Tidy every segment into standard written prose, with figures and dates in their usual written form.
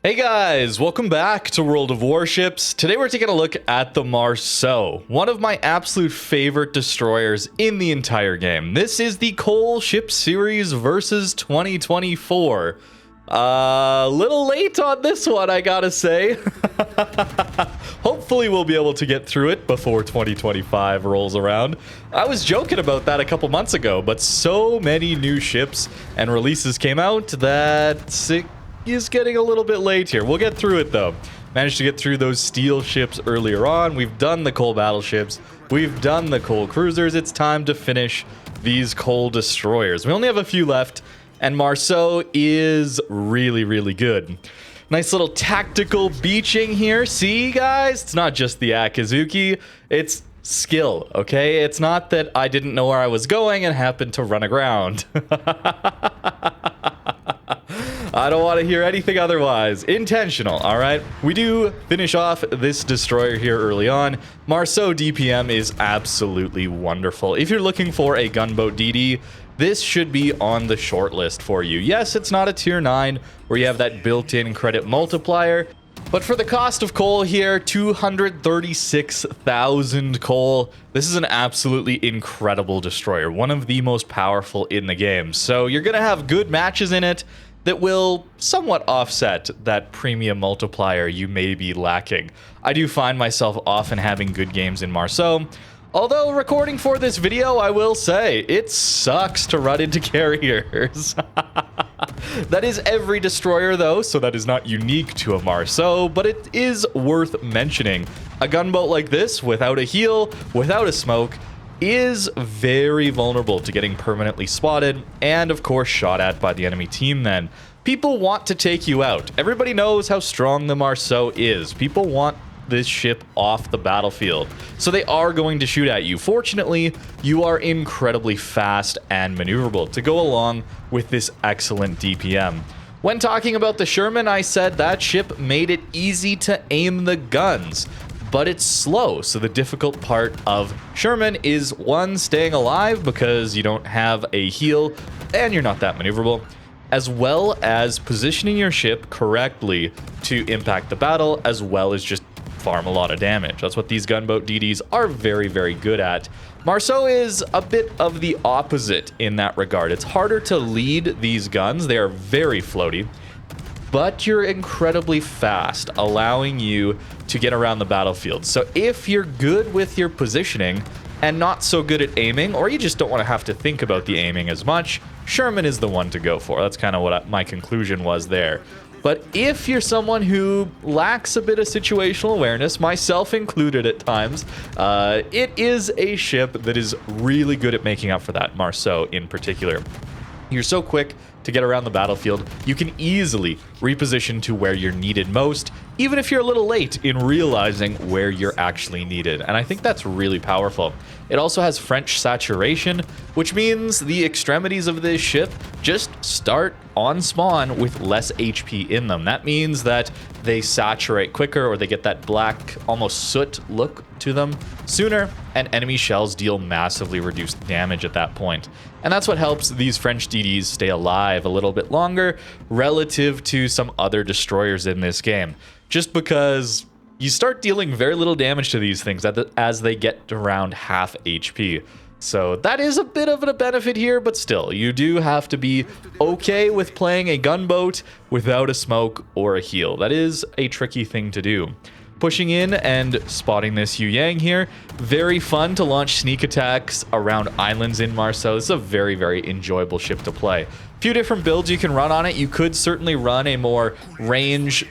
Hey guys, welcome back to World of Warships. Today we're taking a look at the Marceau, one of my absolute favorite destroyers in the entire game. This is the Coal Ship Series versus 2024. A little late on this one, I gotta say. Hopefully we'll be able to get through it before 2025 rolls around. I was joking about that a couple months ago, but so many new ships and releases came out that it is getting a little bit late here. We'll get through it though. Managed to get through those steel ships earlier on. We've done the coal battleships. We've done the coal cruisers. It's time to finish these coal destroyers. We only have a few left, and Marceau is really good. Nice little tactical beaching here. See, guys? It's not just the Akizuki. It's skill, okay? It's not that I didn't know where I was going and happened to run aground. I don't want to hear anything otherwise. Intentional, all right? We do finish off this destroyer here early on. Marceau DPM is absolutely wonderful. If you're looking for a gunboat DD, this should be on the short list for you. Yes, it's not a tier 9 where you have that built-in credit multiplier, but for the cost of coal here, 236,000 coal, this is an absolutely incredible destroyer, one of the most powerful in the game. So you're going to have good matches in it that will somewhat offset that premium multiplier you may be lacking. I do find myself often having good games in Marceau. Although recording for this video, I will say, it sucks to run into carriers. That is every destroyer though, so that is not unique to a Marceau, but it is worth mentioning. A gunboat like this, without a heal, without a smoke, is very vulnerable to getting permanently spotted and of course shot at by the enemy team then. People want to take you out. Everybody knows how strong the Marceau is. People want this ship off the battlefield, so they are going to shoot at you. Fortunately, you are incredibly fast and maneuverable to go along with this excellent DPM. When talking about the Sherman, I said that ship made it easy to aim the guns, but it's slow. So the difficult part of Sherman is, one, staying alive because you don't have a heal and you're not that maneuverable, as well as positioning your ship correctly to impact the battle, as well as just farm a lot of damage. That's what these gunboat DDs are very good at. Marceau is a bit of the opposite in that regard. It's harder to lead these guns. They are very floaty, but you're incredibly fast, allowing you to get around the battlefield. So if you're good with your positioning and not so good at aiming, or you just don't want to have to think about the aiming as much, Sherman is the one to go for. That's kind of what my conclusion was there. But if you're someone who lacks a bit of situational awareness, myself included at times, it is a ship that is really good at making up for that, Marceau in particular. You're so quick to get around the battlefield, you can easily reposition to where you're needed most, even if you're a little late in realizing where you're actually needed. And I think that's really powerful. It also has French saturation, which means the extremities of this ship just start on spawn with less HP in them. That means that they saturate quicker, or they get that black, almost soot look to them sooner, and enemy shells deal massively reduced damage at that point. And that's what helps these French DDs stay alive a little bit longer relative to some other destroyers in this game. Just because you start dealing very little damage to these things as they get around half HP. So that is a bit of a benefit here, but still, you do have to be okay with playing a gunboat without a smoke or a heal. That is a tricky thing to do. Pushing in and spotting this Yu Yang here. Very fun to launch sneak attacks around islands in Marceau. This is a very enjoyable ship to play. Few different builds you can run on it. You could certainly run a more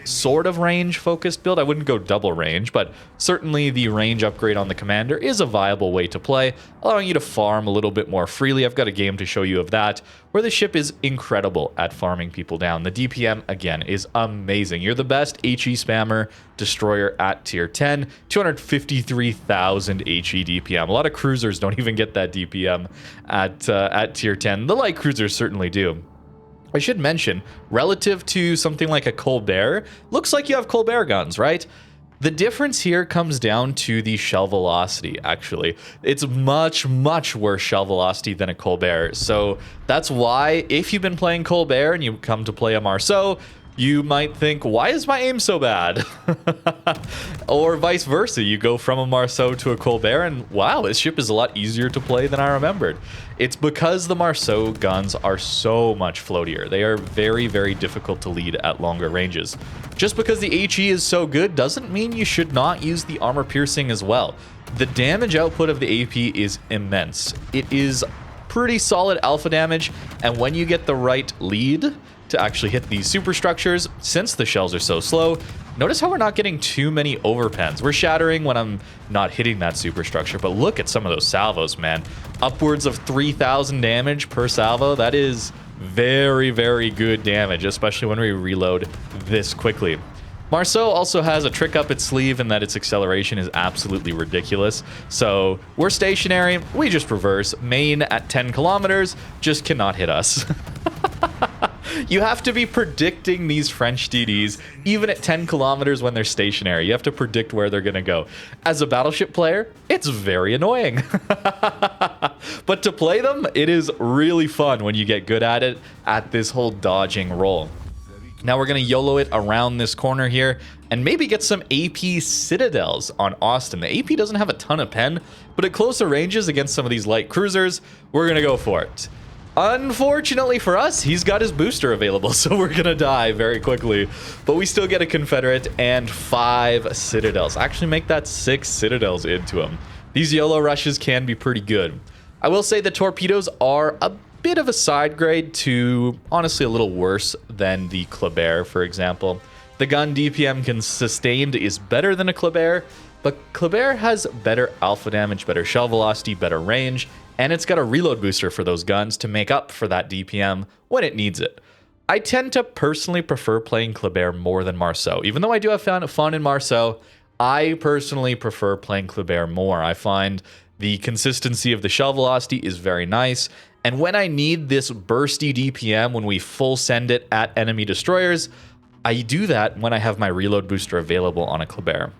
sort of range focused build. I wouldn't go double range, but certainly the range upgrade on the commander is a viable way to play, allowing you to farm a little bit more freely. I've got a game to show you of that, where the ship is incredible at farming people down. The DPM, again, is amazing. You're the best HE spammer destroyer at tier 10, 253,000 HE DPM. A lot of cruisers don't even get that DPM at tier 10. The light cruisers certainly do. I should mention, relative to something like a Colbert, looks like you have Colbert guns, right? The difference here comes down to the shell velocity, actually. It's much worse shell velocity than a Colbert. So that's why, if you've been playing Colbert and you come to play a Marceau, You might think, why is my aim so bad? Or vice versa, you go from a Marceau to a Kleber and wow, this ship is a lot easier to play than I remembered. It's because the Marceau guns are so much floatier. They are very, very difficult to lead at longer ranges. Just because the HE is so good doesn't mean you should not use the armor piercing as well. The damage output of the AP is immense. It is pretty solid alpha damage, and when you get the right lead to actually hit these superstructures, since the shells are so slow, notice how we're not getting too many overpens. We're shattering when I'm not hitting that superstructure, but look at some of those salvos, man. Upwards of 3,000 damage per salvo. That is very, very good damage, especially when we reload this quickly. Marceau also has a trick up its sleeve in that its acceleration is absolutely ridiculous. So we're stationary, we just reverse. Main at 10 kilometers just cannot hit us. You have to be predicting these French DDs, even at 10 kilometers when they're stationary. You have to predict where they're going to go. As a battleship player, it's very annoying. But to play them, it is really fun when you get good at it, at this whole dodging role. Now we're going to YOLO it around this corner here and maybe get some AP Citadels on Austin. The AP doesn't have a ton of pen, but at closer ranges against some of these light cruisers, we're going to go for it. Unfortunately for us, he's got his booster available, so we're gonna die very quickly. But we still get a Confederate and 5 Citadels. Actually make that 6 Citadels into him. These YOLO rushes can be pretty good. I will say the torpedoes are a bit of a side grade to, honestly, a little worse than the Kleber, for example. The gun DPM sustained is better than a Kleber, but Kleber has better alpha damage, better shell velocity, better range, and it's got a reload booster for those guns to make up for that DPM when it needs it. I tend to personally prefer playing Kleber more than Marceau. Even though I do have fun in Marceau, I personally prefer playing Kleber more. I find the consistency of the shell velocity is very nice, and when I need this bursty DPM when we full send it at enemy destroyers, I do that when I have my reload booster available on a Kleber.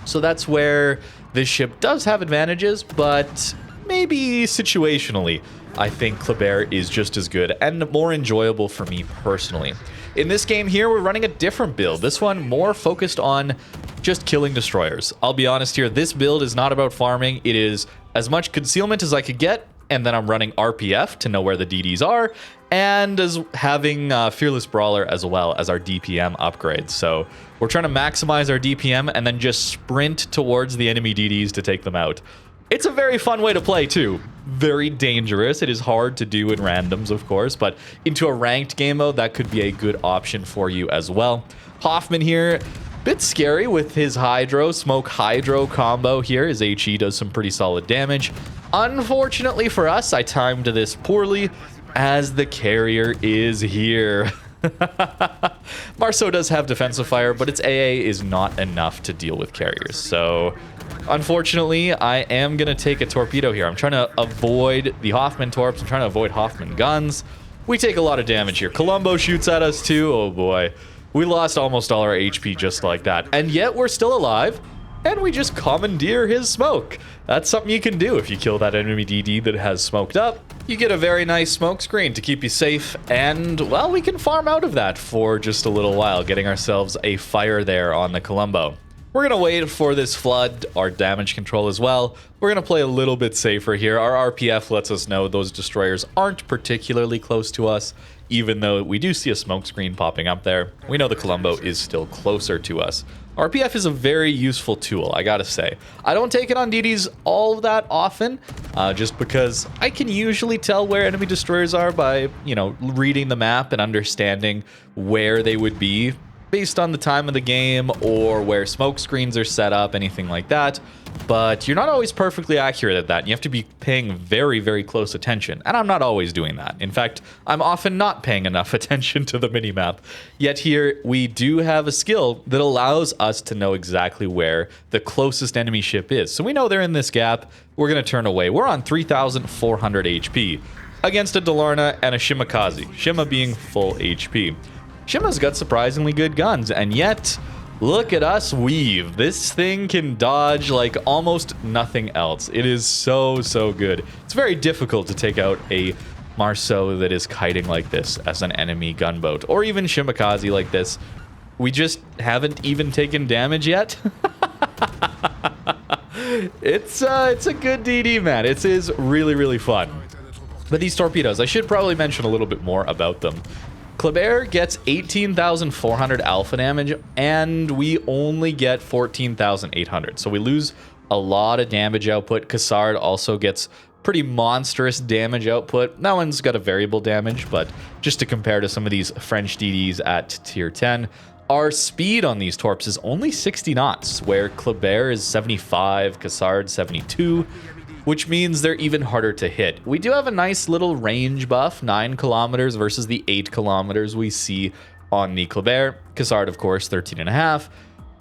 So that's where this ship does have advantages, but maybe situationally, I think Kleber is just as good and more enjoyable for me personally. In this game here, we're running a different build. This one more focused on just killing destroyers. I'll be honest here, this build is not about farming. It is as much concealment as I could get, and then I'm running RPF to know where the DDs are, and as having Fearless Brawler as well as our DPM upgrades. So we're trying to maximize our DPM and then just sprint towards the enemy DDs to take them out. It's a very fun way to play too. Very dangerous. It is hard to do in randoms, of course, but into a ranked game mode, that could be a good option for you as well. Hoffman here, bit scary with his Hydro, Smoke Hydro combo here. His HE does some pretty solid damage. Unfortunately for us, I timed this poorly as the carrier is here. Marceau does have defensive fire, but its AA is not enough to deal with carriers. So unfortunately, I am going to take a torpedo here. I'm trying to avoid the Hoffman torps. I'm trying to avoid Hoffman guns. We take a lot of damage here. Colombo shoots at us too. Oh boy. We lost almost all our HP just like that. And yet we're still alive. And we just commandeer his smoke. That's something you can do if you kill that enemy DD that has smoked up. You get a very nice smoke screen to keep you safe, and, well, we can farm out of that for just a little while, getting ourselves a fire there on the Colombo. We're going to wait for this flood, our damage control as well. We're going to play a little bit safer here. Our RPF lets us know those destroyers aren't particularly close to us, even though we do see a smoke screen popping up there. We know the Colombo is still closer to us. RPF is a very useful tool, I gotta say. I don't take it on DDs all that often, just because I can usually tell where enemy destroyers are by, you know, reading the map and understanding where they would be based on the time of the game or where smoke screens are set up, anything like that. But you're not always perfectly accurate at that. And you have to be paying very, very close attention. And I'm not always doing that. In fact, I'm often not paying enough attention to the minimap. Yet here, we do have a skill that allows us to know exactly where the closest enemy ship is. So we know they're in this gap. We're going to turn away. We're on 3,400 HP against a Delarna and a Shimakaze. Shima being full HP. Shima's got surprisingly good guns, and yet, look at us weave. This thing can dodge like almost nothing else. It is so, so good. It's very difficult to take out a Marceau that is kiting like this as an enemy gunboat, or even Shimakaze like this. We just haven't even taken damage yet. It's a good DD, man. It is really, really fun. But these torpedoes, I should probably mention a little bit more about them. Kleber gets 18,400 alpha damage, and we only get 14,800. So we lose a lot of damage output. Cassard also gets pretty monstrous damage output. That one's got a variable damage, but just to compare to some of these French DDs at tier 10, our speed on these torps is only 60 knots, where Kleber is 75, Cassard 72, which means they're even harder to hit. We do have a nice little range buff, 9 kilometers versus the 8 kilometers we see on the Kleber. Cassard, of course, 13.5.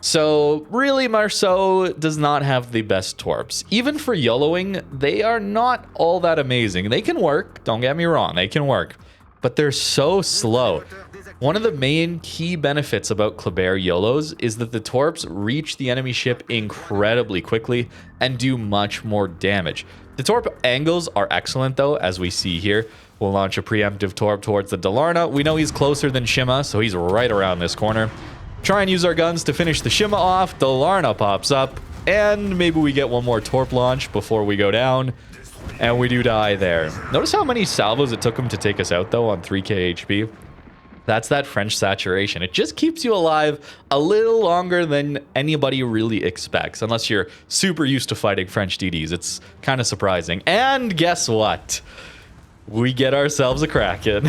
So really, Marceau does not have the best torps. Even for YOLOing, they are not all that amazing. They can work, don't get me wrong, they can work, but they're so slow. One of the main key benefits about Kleber YOLOs is that the torps reach the enemy ship incredibly quickly and do much more damage. The torp angles are excellent though, as we see here. We'll launch a preemptive torp towards the Dalarna. We know he's closer than Shima, so he's right around this corner. Try and use our guns to finish the Shima off. Dalarna pops up, and maybe we get one more torp launch before we go down. And we do die there. Notice how many salvos it took him to take us out though on 3k HP. That's that French saturation. It just keeps you alive a little longer than anybody really expects, unless you're super used to fighting French DDs. It's kind of surprising. And guess what? We get ourselves a Kraken.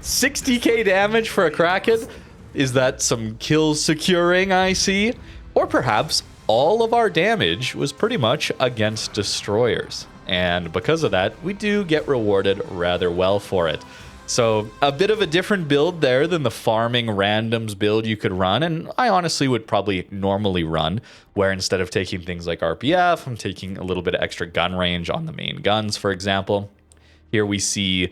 60k damage for a Kraken? Is that some kill securing I see? Or perhaps all of our damage was pretty much against destroyers. And because of that, we do get rewarded rather well for it. So a bit of a different build there than the farming randoms build you could run, and I honestly would probably normally run, where instead of taking things like RPF, I'm taking a little bit of extra gun range on the main guns, for example. Here we see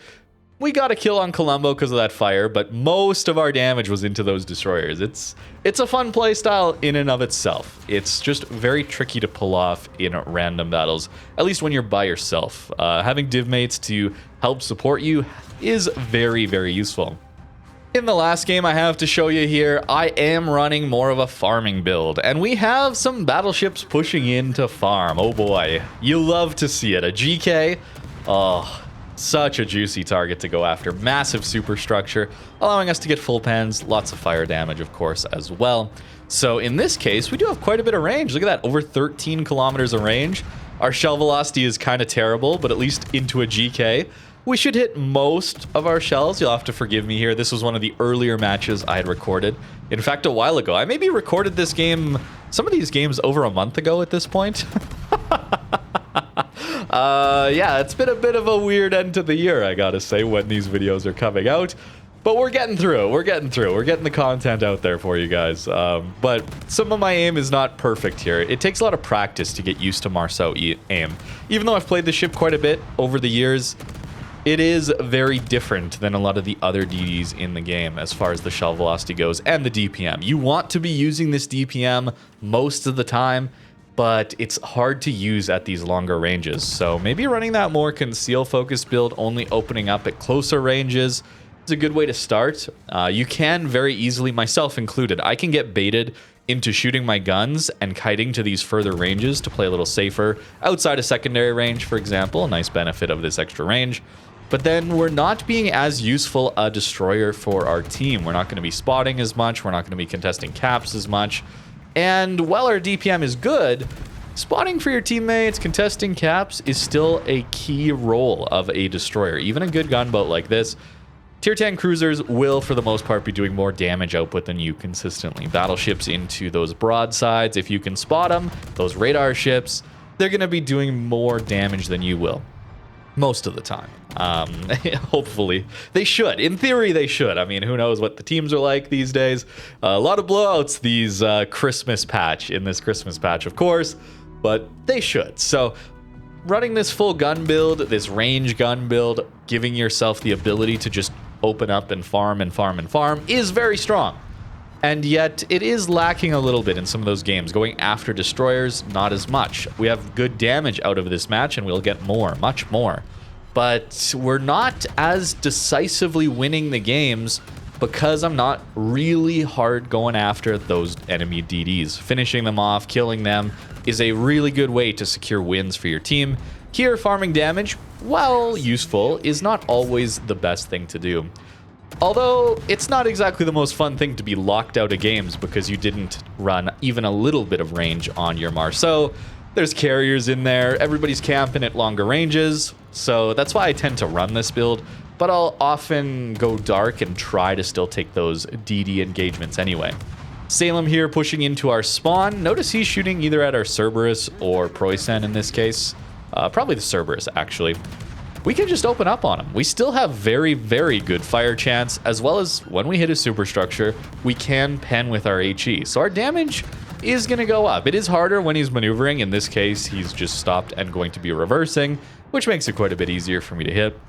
we got a kill on Colombo because of that fire, but most of our damage was into those destroyers. It's a fun playstyle in and of itself. It's just very tricky to pull off in random battles, at least when you're by yourself. Having div mates to help support you is very, very useful. In the last game I have to show you here, I am running more of a farming build, and we have some battleships pushing in to farm. Oh boy, you love to see it. A GK, oh, such a juicy target to go after. Massive superstructure, allowing us to get full pens, lots of fire damage, of course, as well. So in this case, we do have quite a bit of range. Look at that, over 13 kilometers of range. Our shell velocity is kind of terrible, but at least into a GK, we should hit most of our shells. You'll have to forgive me here. This was one of the earlier matches I had recorded. In fact, a while ago. I maybe recorded this game, some of these games over a month ago at this point. Yeah, it's been a bit of a weird end to the year, I gotta say, when these videos are coming out. But we're getting through it. We're getting through it. We're getting the content out there for you guys. But some of my aim is not perfect here. It takes a lot of practice to get used to Marceau aim. Even though I've played this ship quite a bit over the years, it is very different than a lot of the other DDs in the game as far as the shell velocity goes and the DPM. You want to be using this DPM most of the time, but it's hard to use at these longer ranges. So maybe running that more conceal focus build, only opening up at closer ranges, is a good way to start. You can very easily, myself included, I can get baited into shooting my guns and kiting to these further ranges to play a little safer outside of secondary range, for example. A nice benefit of this extra range. But then we're not being as useful a destroyer for our team. We're not going to be spotting as much. We're not going to be contesting caps as much. And while our DPM is good, spotting for your teammates, contesting caps is still a key role of a destroyer. Even a good gunboat like this, tier 10 cruisers will, for the most part, be doing more damage output than you consistently. Battleships into those broadsides, if you can spot them, those radar ships, they're going to be doing more damage than you will. Most of the time. Hopefully. They should. In theory, they should. I mean, who knows what the teams are like these days. A lot of blowouts these Christmas patch, in this Christmas patch, of course, but they should. So running this full gun build, this range gun build, giving yourself the ability to just open up and farm and farm and farm is very strong. And yet, it is lacking a little bit in some of those games. Going after destroyers, not as much. We have good damage out of this match, and we'll get more, much more, but we're not as decisively winning the games because I'm not really hard going after those enemy DDs. Finishing them off, killing them, is a really good way to secure wins for your team. Here, farming damage, while useful, is not always the best thing to do. Although, it's not exactly the most fun thing to be locked out of games because you didn't run even a little bit of range on your Marceau. There's carriers in there, everybody's camping at longer ranges, so that's why I tend to run this build, but I'll often go dark and try to still take those DD engagements anyway. Salem here pushing into our spawn. Notice he's shooting either at our Cerberus or Proysen in this case. Probably the Cerberus, actually. We can just open up on him. We still have very, very good fire chance, as well as when we hit a superstructure, we can pen with our HE. So our damage is going to go up. It is harder when he's maneuvering. In this case, he's just stopped and going to be reversing, which makes it quite a bit easier for me to hit.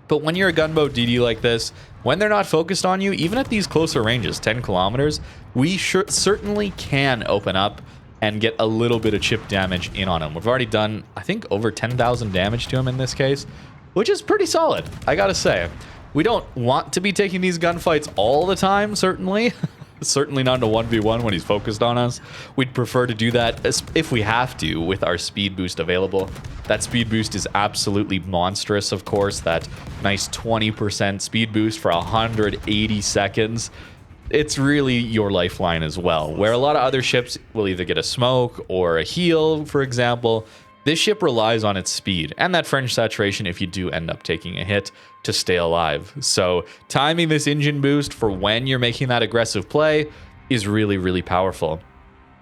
But when you're a gunboat DD like this, when they're not focused on you, even at these closer ranges, 10 kilometers, we certainly can open up and get a little bit of chip damage in on him. We've already done, I think, over 10,000 damage to him in this case, which is pretty solid, I gotta say. We don't want to be taking these gunfights all the time, certainly. Certainly not in a 1v1 when he's focused on us. We'd prefer to do that if we have to with our speed boost available. That speed boost is absolutely monstrous, of course. That nice 20% speed boost for 180 seconds. It's really your lifeline as well, where a lot of other ships will either get a smoke or a heal, for example. This ship relies on its speed and that French saturation if you do end up taking a hit to stay alive. So timing this engine boost for when you're making that aggressive play is really, really powerful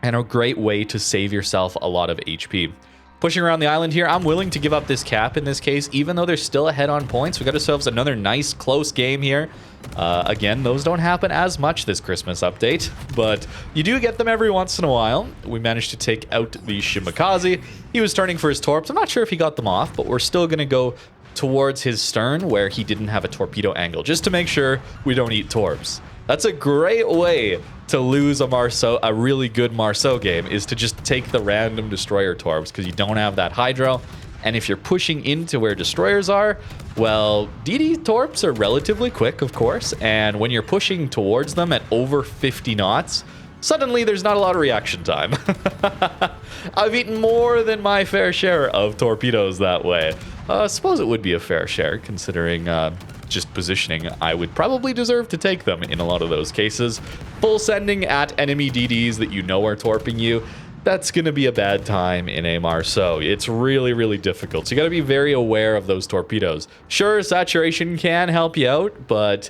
and a great way to save yourself a lot of HP. Pushing around the island here, I'm willing to give up this cap in this case, even though they're still ahead on points. We got ourselves another nice close game here. Again, those don't happen as much this Christmas update, but you do get them every once in a while. We managed to take out the Shimakaze. He was turning for his torps. I'm not sure if he got them off, but we're still going to go towards his stern where he didn't have a torpedo angle, just to make sure we don't eat torps. That's a great way to lose a Marceau, a really good Marceau game, is to just take the random destroyer torps because you don't have that hydro. And if you're pushing into where destroyers are, well, DD torps are relatively quick, of course. And when you're pushing towards them at over 50 knots, suddenly there's not a lot of reaction time. I've eaten more than my fair share of torpedoes that way. I suppose it would be a fair share considering just positioning. I would probably deserve to take them in a lot of those cases. Full sending at enemy DDs that you know are torping you, that's going to be a bad time in a Marceau. It's really, really difficult. So you got to be very aware of those torpedoes. Sure, saturation can help you out, but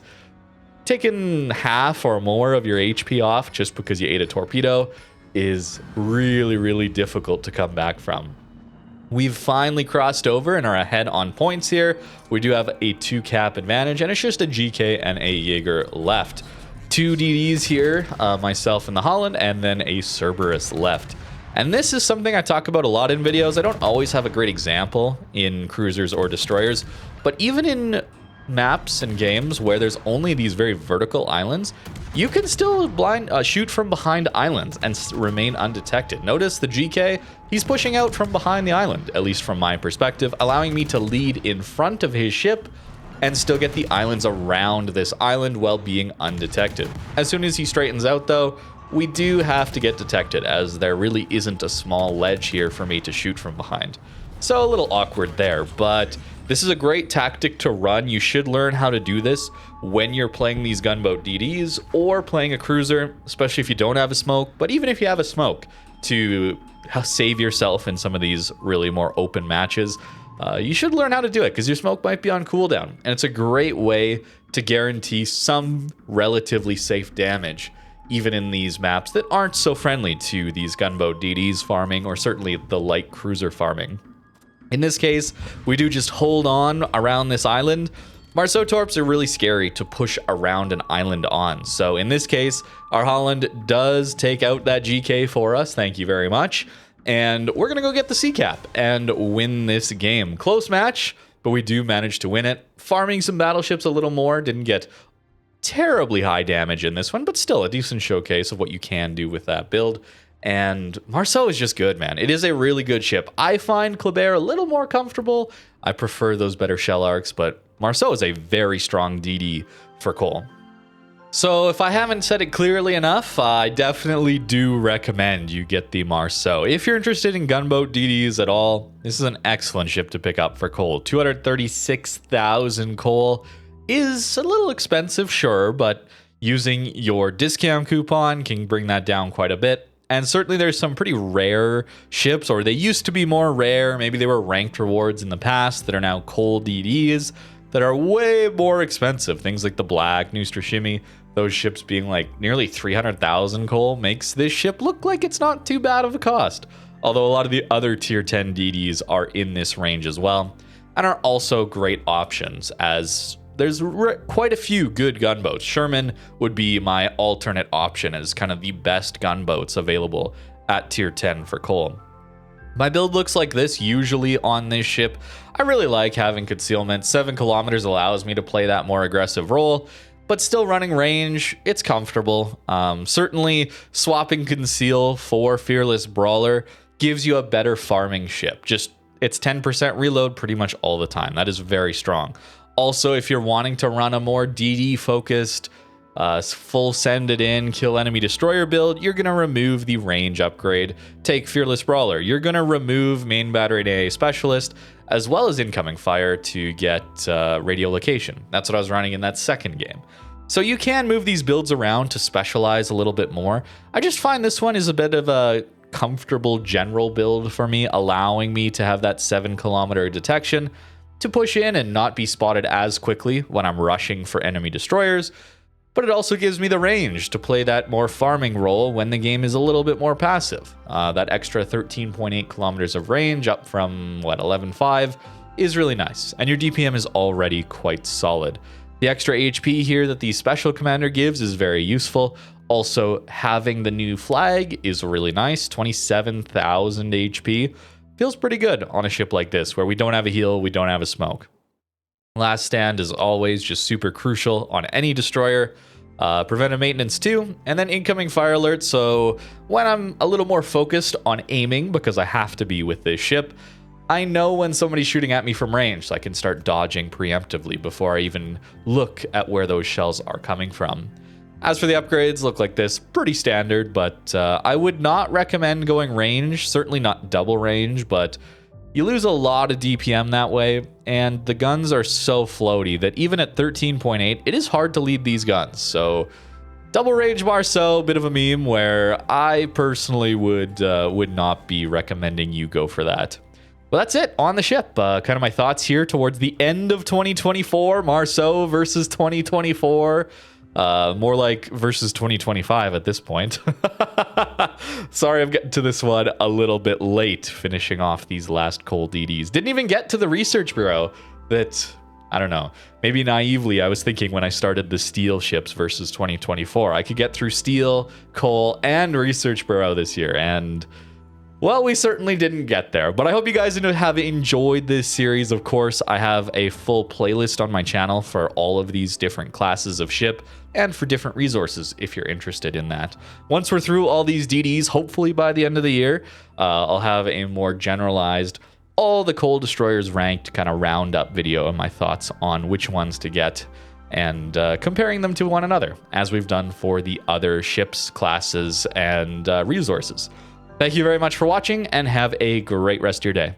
taking half or more of your HP off just because you ate a torpedo is really, really difficult to come back from. We've finally crossed over and are ahead on points here. We do have a 2-cap advantage, and it's just a GK and a Jaeger left. 2 DDs here, myself and the Holland, and then a Cerberus left. And this is something I talk about a lot in videos. I don't always have a great example in cruisers or destroyers, but even in maps and games where there's only these very vertical islands, you can still shoot from behind islands and remain undetected. Notice the GK, he's pushing out from behind the island, at least from my perspective, allowing me to lead in front of his ship and still get the islands around this island while being undetected. As soon as he straightens out though, we do have to get detected as there really isn't a small ledge here for me to shoot from behind. So a little awkward there, but this is a great tactic to run. You should learn how to do this when you're playing these gunboat DDs or playing a cruiser, especially if you don't have a smoke, but even if you have a smoke, to save yourself in some of these really more open matches. You should learn how to do it because your smoke might be on cooldown, and it's a great way to guarantee some relatively safe damage, even in these maps that aren't so friendly to these gunboat DDs farming, or certainly the light cruiser farming. In this case, we do just hold on around this island. Marceau torps are really scary to push around an island on. So in this case, our Holland does take out that GK for us. Thank you very much. And we're going to go get the C-cap and win this game. Close match, but we do manage to win it. Farming some battleships a little more. Didn't get terribly high damage in this one, but still a decent showcase of what you can do with that build. And Marceau is just good, man. It is a really good ship. I find Kleber a little more comfortable. I prefer those better shell arcs, but Marceau is a very strong DD for Cole. So if I haven't said it clearly enough, I definitely do recommend you get the Marceau. If you're interested in gunboat DDs at all, this is an excellent ship to pick up for Cole. 236,000 Cole is a little expensive, sure, but using your discount coupon can bring that down quite a bit. And certainly there's some pretty rare ships, or they used to be more rare. Maybe they were ranked rewards in the past that are now Cole DDs that are way more expensive. Things like the Black, Nooster Shimmy, those ships being like nearly 300,000 Cole makes this ship look like it's not too bad of a cost. Although a lot of the other tier 10 DDs are in this range as well, and are also great options, as there's quite a few good gunboats. Sherman would be my alternate option as kind of the best gunboats available at tier 10 for Cole. My build looks like this usually on this ship. I really like having concealment. 7 kilometers allows me to play that more aggressive role, but still running range, it's comfortable. Certainly swapping conceal for Fearless Brawler gives you a better farming ship. Just it's 10% reload pretty much all the time. That is very strong. Also, if you're wanting to run a more DD focused, full send it in, kill enemy destroyer build, you're going to remove the range upgrade. Take Fearless Brawler. You're going to remove main battery and AA specialist, as well as incoming fire to get radio location. That's what I was running in that second game. So you can move these builds around to specialize a little bit more. I just find this one is a bit of a comfortable general build for me, allowing me to have that 7 kilometer detection to push in and not be spotted as quickly when I'm rushing for enemy destroyers. But it also gives me the range to play that more farming role when the game is a little bit more passive. That extra 13.8 kilometers of range up from, 11.5 is really nice. And your DPM is already quite solid. The extra HP here that the Special Commander gives is very useful. Also, having the new flag is really nice. 27,000 HP. Feels pretty good on a ship like this, where we don't have a heal, we don't have a smoke. Last stand is always just super crucial on any destroyer. Preventive maintenance too, and then incoming fire alert. So when I'm a little more focused on aiming, because I have to be with this ship, I know when somebody's shooting at me from range, so I can start dodging preemptively before I even look at where those shells are coming from. As for the upgrades, look like this, pretty standard, but I would not recommend going range, certainly not double range, but you lose a lot of DPM that way, and the guns are so floaty that even at 13.8, it is hard to lead these guns. So double range Marceau, bit of a meme where I personally would not be recommending you go for that. Well, that's it on the ship. Kind of my thoughts here towards the end of 2024, Marceau versus 2024. More like versus 2025 at this point. Sorry, I'm getting to this one a little bit late, finishing off these last Cole DDs. Didn't even get to the research bureau that, I don't know, maybe naively I was thinking when I started the steel ships versus 2024. I could get through steel, Cole, and research bureau this year, and well, we certainly didn't get there, but I hope you guys have enjoyed this series. Of course, I have a full playlist on my channel for all of these different classes of ship and for different resources if you're interested in that. Once we're through all these DDs, hopefully by the end of the year, I'll have a more generalized, all the Cole destroyers ranked kind of roundup video and my thoughts on which ones to get and comparing them to one another, as we've done for the other ships, classes, and resources. Thank you very much for watching, and have a great rest of your day.